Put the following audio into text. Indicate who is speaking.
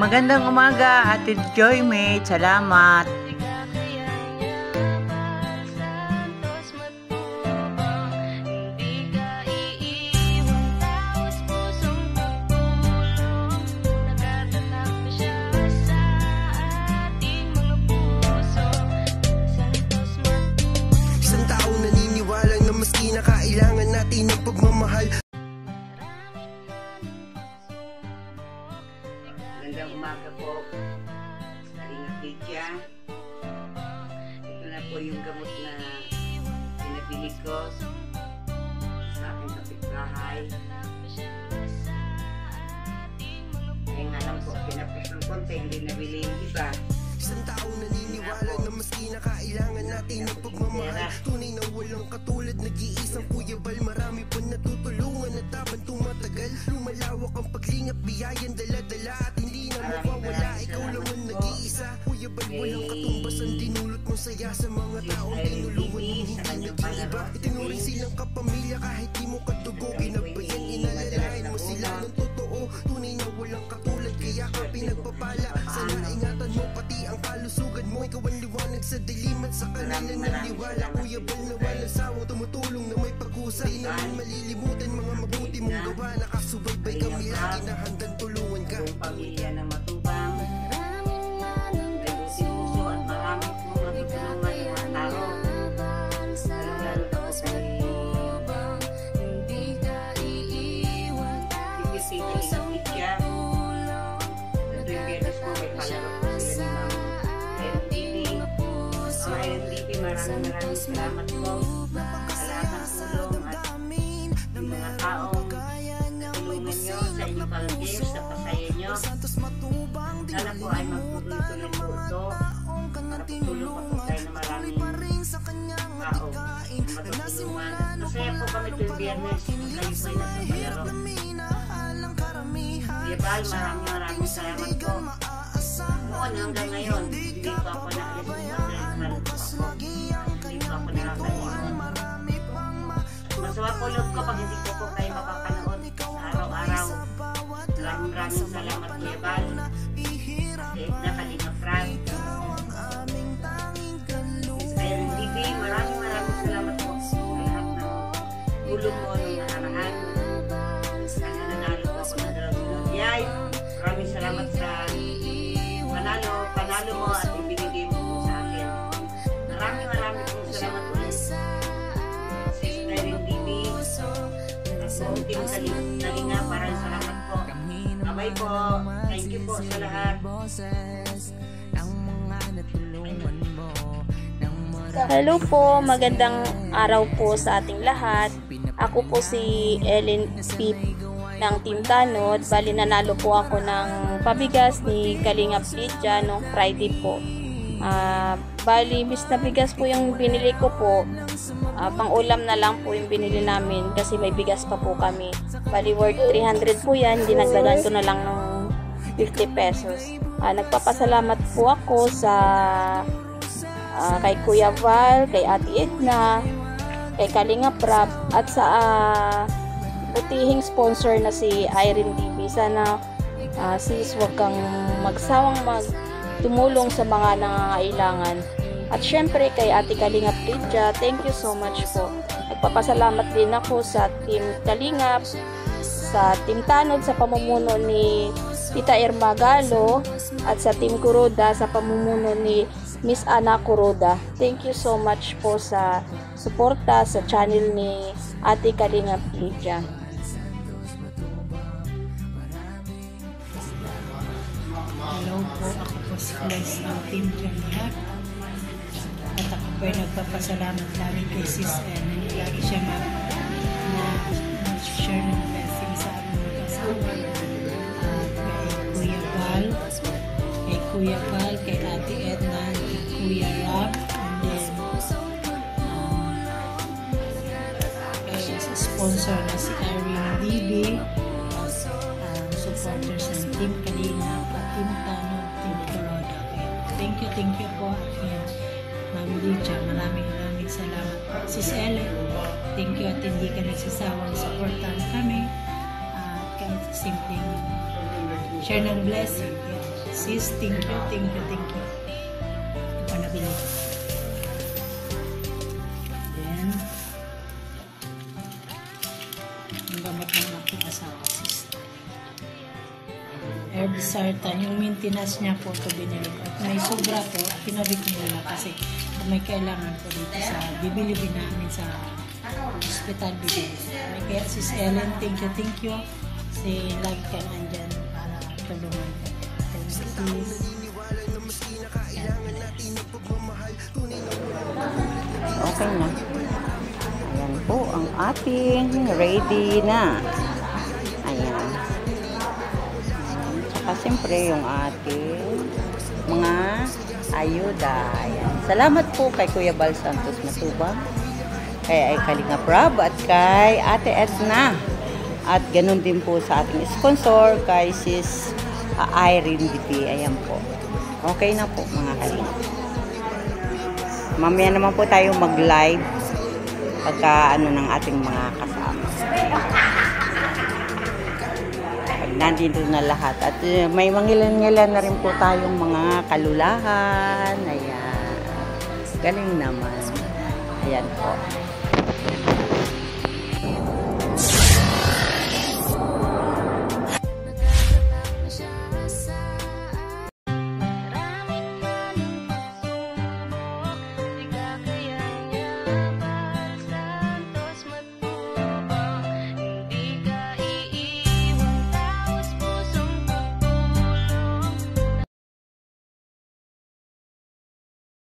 Speaker 1: Magandang umaga, Ate Joy May. Salamat.
Speaker 2: Isang tao naniniwala na maski na kailangan natin ng pagmamahal.
Speaker 1: Magandang umaga po, Kalinga Lydia. Ito na po yung gamot na pinabili ko sa aking kapitbahay. Kaya nga lang po, pinapos ng konti, hindi nabili yung iba.
Speaker 2: Isang tao naniniwala na maski na kailangan natin ng pagmamahal. Tunay na walang katulad, nag-iisang Kuya Bal. Marami pa natutulungan at habang tumatagal, lumalawak ang paglingap, biyayan dala-dala at hindi na mawawala. Ikaw lang ang nag-iisa, Kuya Bal. Walang katumbas ang dinulot mong saya sa mga taong tinulungan mo, hindi nag-iiba. Itinuring silang kapamilya kahit di mo katugo, ginabayan, inalalayan mo sila ng totoo. Tunay na walang katulad, kaya ka pinagpapala. Sana ingatan mo pati ang kalusugan mo. Ikaw ang liwanag sa dilim at sa kanila naniwala. Kuya Bal na walang sawa, tumutulong na may pag-usa. Di naman malilimutan mga mabuti mong gawa. Nakasubaybay kami lagi na handang tulungan ka.
Speaker 1: Ang pamilya na matubang, may buti puso at marami pong matutulungan yung mga tao. Lalo-lalo na po kay Kalinga Lydia. Ito yung Biyernes po, may palaro po sila ng LNDP. Ang LNDP, maraming salamat po sa lahat ng tulong at yung mga taong tulungan nyo sa inyong pag-gift, sa pasaya nyo. Sana po ay magtuloy-tuloy po ito para pagtulong pa po tayo na maraming tao na matutulungan. Masaya po kami tuwing Biyernes kung kayo po ay nagpapalaro. Kuya Bal, maraming salamat po. Noon hanggang ngayon, hindi po ako naalis po dahil po ako. Hindi po ako nakakalimutan. Masama po loob ko pag hindi ko po kayo mapapanood sa araw-araw. Maraming salamat Kuya Bal. At na Kalinga Frank. LNDP, maraming salamat po sa lahat ng tulong mo nung nakaraan. Sana nanalo po ako ng dalawang yay. Maraming salamat sa panalo mo at ibinigay mo po sa akin. Maraming pong salamat ulit. Sister LNDP, ako Team Kalinga, parang salamat po. Bye po. Thank you po sa lahat.
Speaker 3: Hello po, magandang araw po sa ating lahat. Ako po si Ellen Pip ng Team Tanod. Bali nanalo po ako ng pabigas ni Kalinga Lydia noong Friday po. Bali bis na bigas po yung binili ko po. Pang ulam na lang po yung binili namin kasi may bigas pa po kami. Bali worth 300 po yan, dinagdagan ko na lang ng 50 pesos. Nagpapasalamat po ako sa kay Kuya Val, kay Ate Edna, kay Kalinga Prab, at sa butihing sponsor na si Irene DB. Sana sis, wag kang magsawang tumulong sa mga nangangailangan. At syempre kay Ate Kalinga Lydia, thank you so much po. Nagpapasalamat din ako sa Team Kalingap, sa Team Tanod sa pamumuno ni Tita Irma Galo, at sa Team Kuroda sa pamumuno ni Miss Ana Kuroda. Thank you so much po sa suporta sa channel ni Ate Kalinga Lydia.
Speaker 4: Hello po, ako po si Flies ng Team Kalingap. At ako po ay nagpapasalamat lagi kay Sis Ellen. Lagi siya mag-share ng blessing sa aming mag-asawa. Kay Kuya Val, kay Ate Edna, kay Kuya Rob, and then kay sponsor na si Irene DB, supporters ng Team Kalingap at Team Tanod, Team Kuroda. Thank you po. Ma'am Lydia, maraming salamat po. Sis Ellen, thank you at hindi ka nagsasawang supportan kami. Kahit simpleng share ng blessing. Sis, thank you. Ito pa nabili. Then, ang gamot ng aking asawa, sis. Herbisartan, yung maintenance niya po ito binili ko. At may sobra po, tinabi ko muna kasi kung may kailangan po dito sa bibili namin sa hospital bibili. Kaya sis Ellen, thank you. Kasi lagi ka nandyan para tulungan ko. Thank you, sis.
Speaker 1: Okay na. Ayan po ang ating ready na. Ayan. Saka siyempre yung ating mga ayuda. Ayan. Salamat po kay Kuya Bal Santos Matubang, kay Kalinga Prab at kay Ate Edna. At ganun din po sa ating sponsor kay Sis Irene DP. Ayan po. Okay na po mga kalinga. Mamaya naman po tayo mag-live pagka ng ating mga kasama. Pag nandito na lahat. At may mangilan-ngilan na rin po tayong mga kalulahan. Ayan. Galing naman. Ayan po.